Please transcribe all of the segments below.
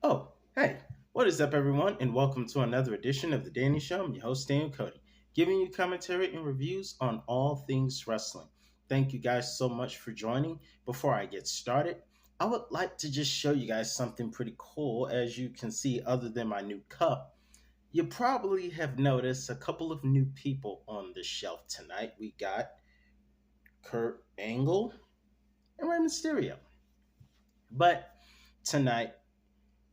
Oh, hey, what is up, everyone, and welcome to another edition of The Danny Show. I'm your host, Daniel Cody, giving you commentary and reviews on all things wrestling. Thank you guys so much for joining. Before I get started, I would like to just show you guys something pretty cool. As you can see, other than my new cup, you probably have noticed a couple of new people on the shelf tonight. We got Kurt Angle and Rey Mysterio. But tonight,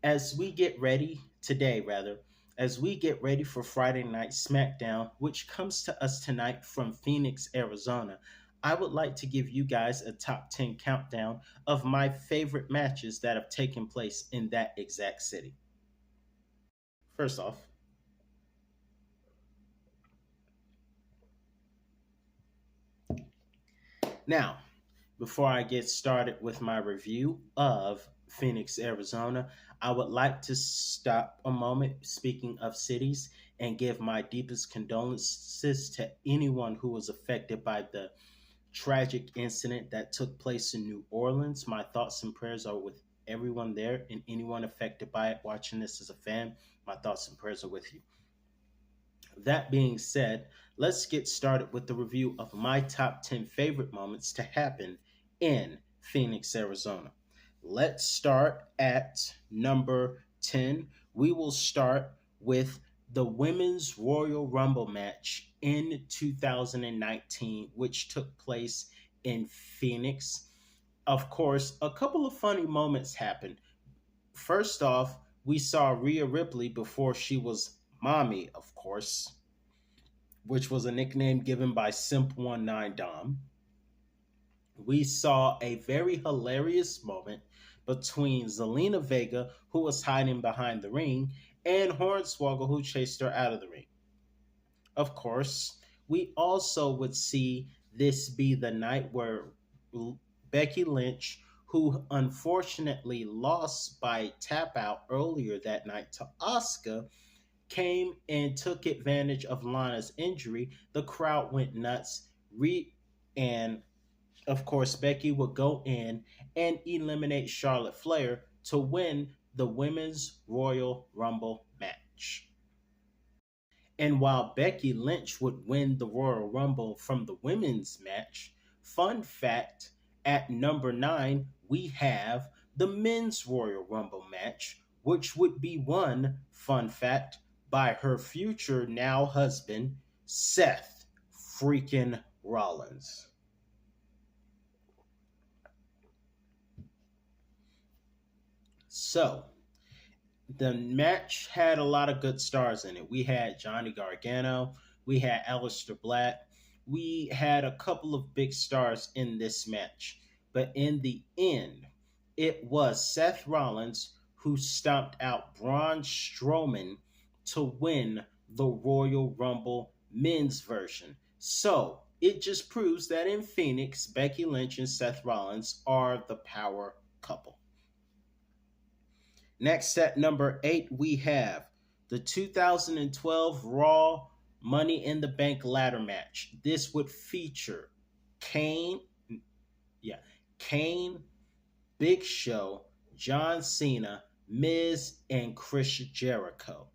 as we get ready today rather as we get ready for Friday Night Smackdown, which comes to us tonight from Phoenix, Arizona, I would like to give you guys a top 10 countdown of my favorite matches that have taken place in that exact city. First off, now, before I get started with my review of Phoenix, Arizona, I would like to stop a moment, speaking of cities, and give my deepest condolences to anyone who was affected by the tragic incident that took place in New Orleans. My thoughts and prayers are with everyone there and anyone affected by it watching this as a fan. My thoughts and prayers are with you. That being said, let's get started with the review of my top 10 favorite moments to happen in Phoenix, Arizona. Let's start at number 10. We will start with the Women's Royal Rumble match in 2019, which took place in Phoenix. Of course, a couple of funny moments happened. First off, we saw Rhea Ripley before she was Mommy, of course, which was a nickname given by Simp19 Dom. We saw a very hilarious moment between Zelina Vega, who was hiding behind the ring, and Hornswoggle, who chased her out of the ring. Of course, we also would see this be the night where Becky Lynch, who unfortunately lost by tap out earlier that night to Asuka, came and took advantage of Lana's injury. The crowd went nuts. And of course, Becky would go in and eliminate Charlotte Flair to win the Women's Royal Rumble match. And while Becky Lynch would win the Royal Rumble from the women's match, fun fact, at number 9, we have the men's Royal Rumble match, which would be won, fun fact, by her future now husband, Seth freaking Rollins. So, the match had a lot of good stars in it. We had Johnny Gargano, we had Aleister Black, we had a couple of big stars in this match. But in the end, it was Seth Rollins who stomped out Braun Strowman to win the Royal Rumble men's version. So it just proves that in Phoenix, Becky Lynch and Seth Rollins are the power couple. Next, at number 8, we have the 2012 Raw Money in the Bank ladder match. This would feature Kane, Kane, Big Show, John Cena, Miz, and Chris Jericho.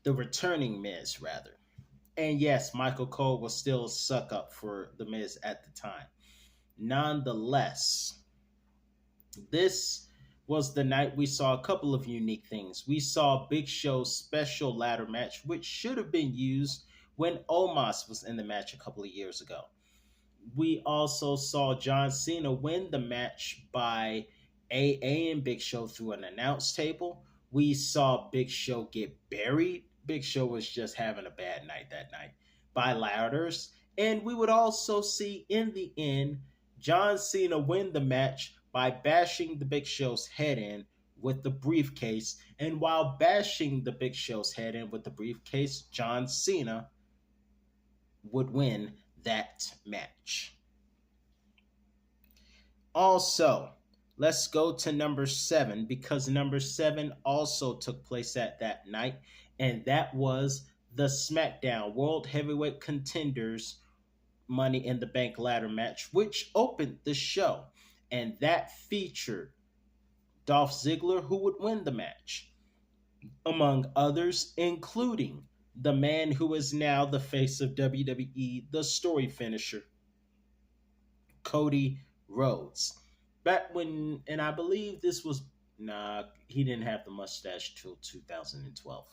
The returning Miz, rather. And yes, Michael Cole was still a suck up for the Miz at the time. Nonetheless, this was the night we saw a couple of unique things. We saw Big Show's special ladder match, which should have been used when Omos was in the match a couple of years ago. We also saw John Cena win the match by AA and Big Show through an announce table. We saw Big Show get buried. Big Show was just having a bad night that night by ladders. And we would also see in the end John Cena win the match by bashing the Big Show's head in with the briefcase. And while bashing the Big Show's head in with the briefcase, John Cena would win that match. Also, let's go to number 7, because number 7 also took place at that night, and that was the SmackDown World Heavyweight Contenders Money in the Bank ladder match, which opened the show. And that featured Dolph Ziggler, who would win the match. among others, including the man who is now the face of WWE, the story finisher, Cody Rhodes. Back when, and I believe this was, nah, he didn't have the mustache till 2012.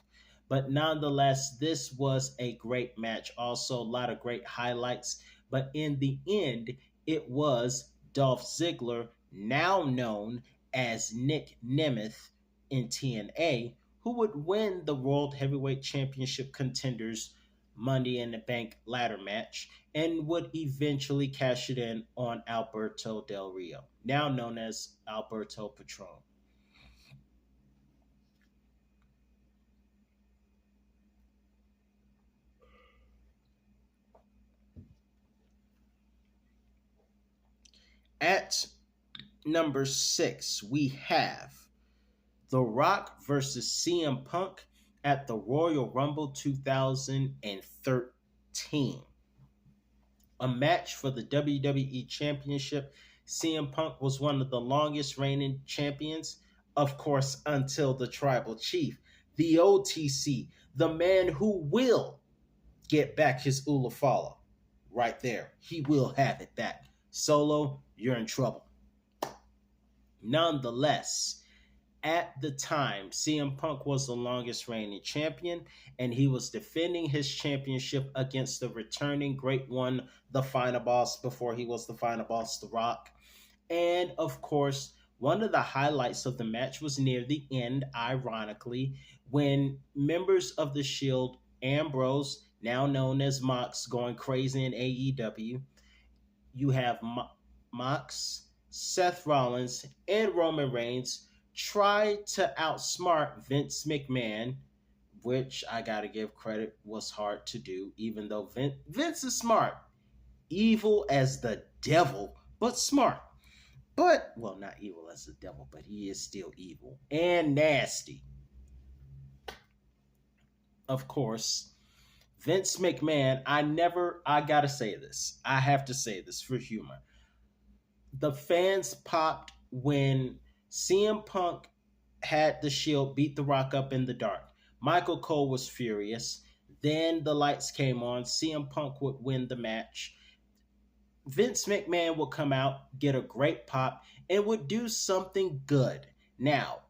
But nonetheless, this was a great match. Also, a lot of great highlights. But in the end, it was Dolph Ziggler, now known as Nick Nemeth in TNA, who would win the World Heavyweight Championship Contenders Money in the Bank ladder match and would eventually cash it in on Alberto Del Rio, now known as Alberto Patron. At number 6, we have The Rock versus CM Punk at the Royal Rumble 2013. A match for the WWE Championship. CM Punk was one of the longest reigning champions, of course, until the Tribal Chief, the OTC, the man who will get back his Ulafala. Right there. He will have it back. Solo, you're in trouble. Nonetheless, at the time, CM Punk was the longest reigning champion, and he was defending his championship against the returning great one, the final boss, before he was the final boss, The Rock. And of course, one of the highlights of the match was near the end, ironically, when members of the Shield, Ambrose, now known as Mox, going crazy in AEW, you have Mox, Seth Rollins, and Roman Reigns try to outsmart Vince McMahon, which I gotta give credit was hard to do, even though Vince is smart, evil as the devil, but smart. But, well, not evil as the devil, but he is still evil and nasty. Of course, Vince McMahon, I gotta say this. I have to say this for humor. The fans popped when CM Punk had the Shield beat The Rock up in the dark. Michael Cole was furious. Then the lights came on. CM Punk would win the match. Vince McMahon would come out, get a great pop, and would do something good. Now,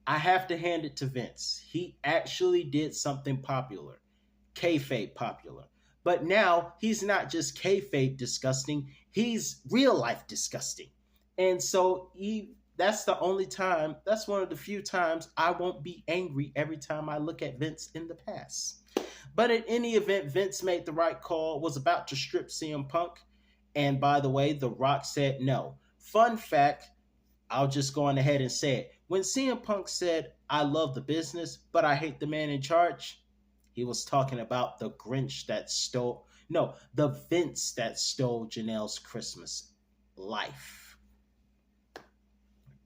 I have to hand it to Vince. He actually did something popular, kayfabe popular. But now he's not just kayfabe disgusting; he's real life disgusting. And so that's the only time. That's one of the few times I won't be angry every time I look at Vince in the past. But in any event, Vince made the right call. Was about to strip CM Punk, and by the way, The Rock said no. Fun fact, I'll just go on ahead and say it. When CM Punk said, I love the business, but I hate the man in charge, he was talking about the Grinch that stole, no, the Vince that stole Janelle's Christmas life.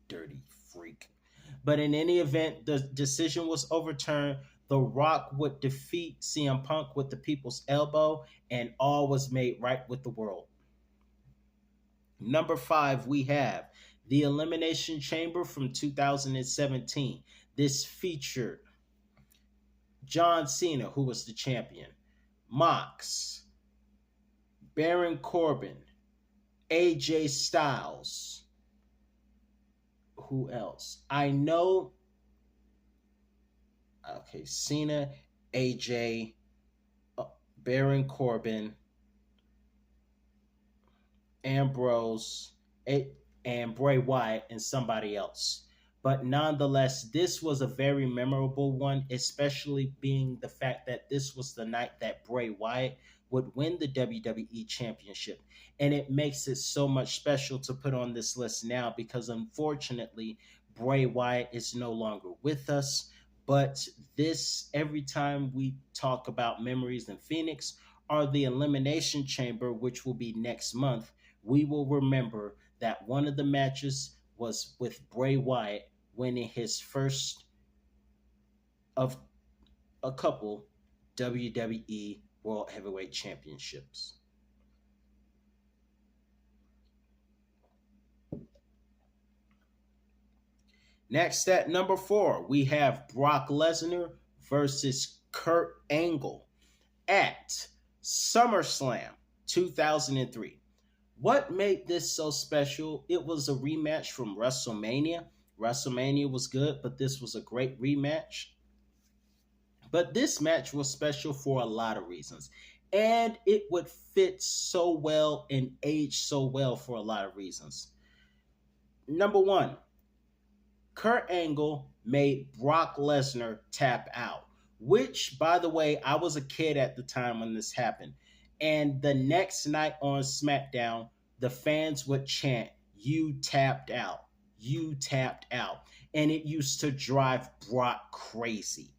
Dirty freak. But in any event, the decision was overturned. The Rock would defeat CM Punk with the people's elbow, and all was made right with the world. Number 5, we have the Elimination Chamber from 2017. This featured John Cena, who was the champion, Mox, Baron Corbin, AJ Styles. Who else? I know. Okay, Cena, AJ, Baron Corbin, Ambrose, and Bray Wyatt, and somebody else. But nonetheless, this was a very memorable one, especially being the fact that this was the night that Bray Wyatt would win the WWE Championship. And it makes it so much special to put on this list now because unfortunately, Bray Wyatt is no longer with us. But this, every time we talk about memories in Pheonix or the Elimination Chamber, which will be next month, we will remember that one of the matches was with Bray Wyatt winning his first of a couple WWE World Heavyweight Championships. Next at number 4, we have Brock Lesnar versus Kurt Angle at SummerSlam 2003. What made this so special? It was a rematch from WrestleMania. WrestleMania was good, but this was a great rematch. But this match was special for a lot of reasons. And it would fit so well and age so well for a lot of reasons. Number one, Kurt Angle made Brock Lesnar tap out, which, by the way, I was a kid at the time when this happened. And the next night on SmackDown, the fans would chant, "You tapped out, you tapped out." And it used to drive Brock crazy.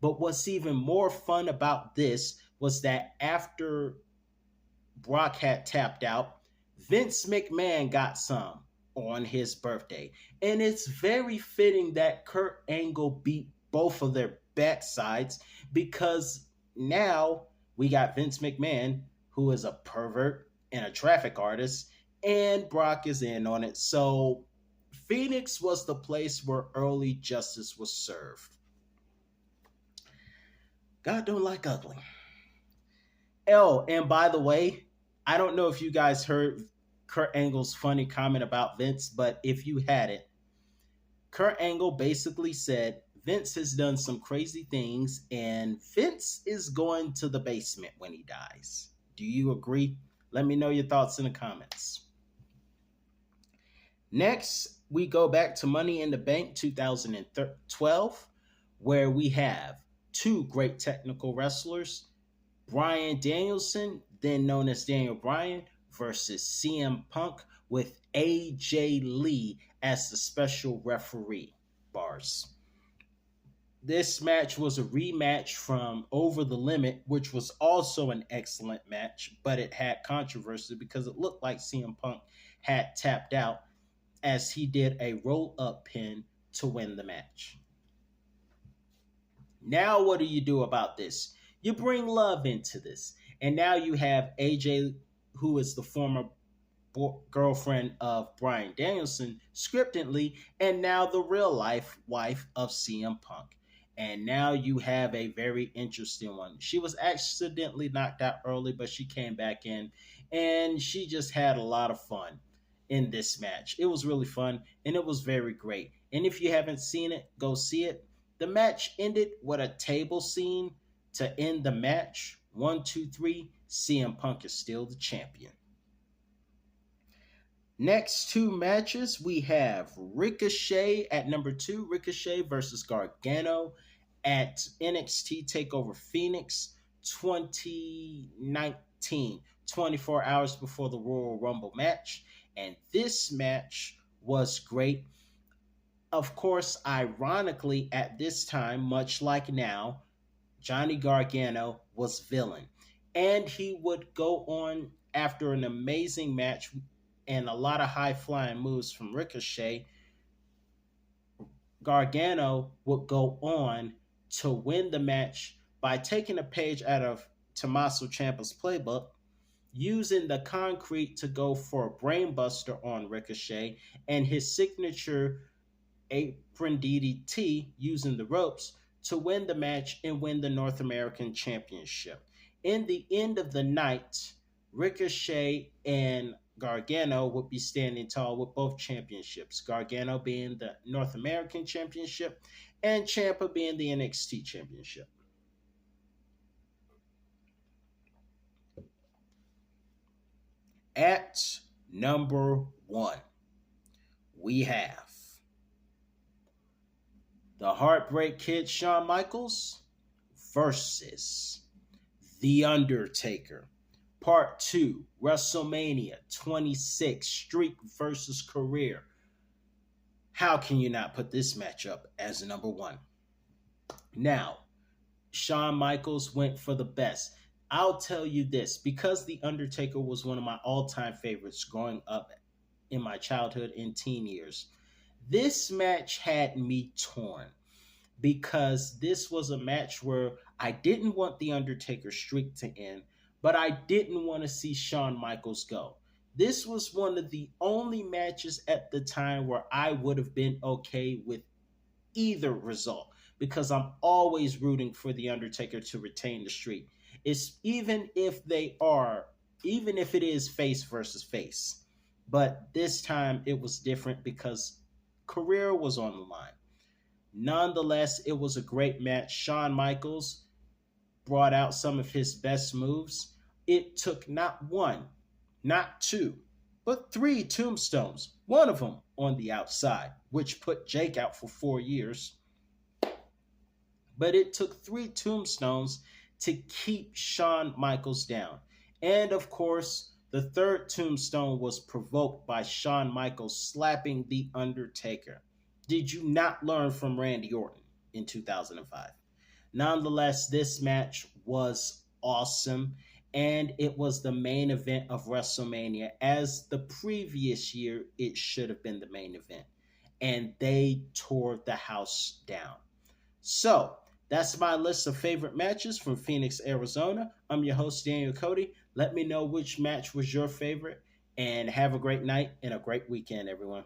But what's even more fun about this was that after Brock had tapped out, Vince McMahon got some on his birthday. And it's very fitting that Kurt Angle beat both of their backsides because now we got Vince McMahon, who is a pervert and a traffic artist, and Brock is in on it. So Pheonix was the place where early justice was served. God don't like ugly. Oh, and by the way, I don't know if you guys heard Kurt Angle's funny comment about Vince, but if you hadn't, Kurt Angle basically said Vince has done some crazy things and Vince is going to the basement when he dies. Do you agree? Let me know your thoughts in the comments. Next, we go back to Money in the Bank 2012, where we have two great technical wrestlers, Bryan Danielson, then known as Daniel Bryan, versus CM Punk with AJ Lee as the special referee. Bars. This match was a rematch from Over the Limit, which was also an excellent match, but it had controversy because it looked like CM Punk had tapped out as he did a roll-up pin to win the match. Now what do you do about this? You bring love into this. And now you have AJ, who is the former girlfriend of Bryan Danielson, scriptedly, and now the real life wife of CM Punk. And now you have a very interesting one. She was accidentally knocked out early, but she came back in, and she just had a lot of fun in this match. It was really fun, and it was very great. And if you haven't seen it, go see it. The match ended with a table scene to end the match. 1, 2, 3. CM Punk is still the champion. Next two matches, we have Ricochet at number 2. Ricochet versus Gargano at NXT TakeOver Phoenix 2019. 24 hours before the Royal Rumble match. And this match was great. Of course, ironically, at this time, much like now, Johnny Gargano was villain. And he would go on after an amazing match and a lot of high-flying moves from Ricochet. Gargano would go on to win the match by taking a page out of Tommaso Ciampa's playbook, using the concrete to go for a brainbuster on Ricochet, and his signature apron DDT using the ropes to win the match and win the North American Championship. In the end of the night, Ricochet and Gargano would be standing tall with both championships. Gargano being the North American Championship and Ciampa being the NXT Championship. At number 1, we have the Heartbreak Kid Shawn Michaels versus The Undertaker. Part 2, WrestleMania 26, Streak versus Career. How can you not put this matchup as number 1? Now, Shawn Michaels went for the best. I'll tell you this, because The Undertaker was one of my all-time favorites growing up in my childhood and teen years, this match had me torn because this was a match where I didn't want The Undertaker's streak to end, but I didn't want to see Shawn Michaels go. This was one of the only matches at the time where I would have been okay with either result because I'm always rooting for The Undertaker to retain the streak. It's even if it is face versus face. But this time it was different because career was on the line. Nonetheless, it was a great match. Shawn Michaels brought out some of his best moves. It took not one, not two, but three tombstones, one of them on the outside, which put Jake out for 4 years. But it took three tombstones to keep Shawn Michaels down. And of course, the third tombstone was provoked by Shawn Michaels slapping The Undertaker. Did you not learn from Randy Orton in 2005? Nonetheless, this match was awesome, and it was the main event of WrestleMania. As the previous year, it should have been the main event. And they tore the house down. So, that's my list of favorite matches from Phoenix, Arizona. I'm your host, Daniel Cody. Let me know which match was your favorite, and have a great night and a great weekend, everyone.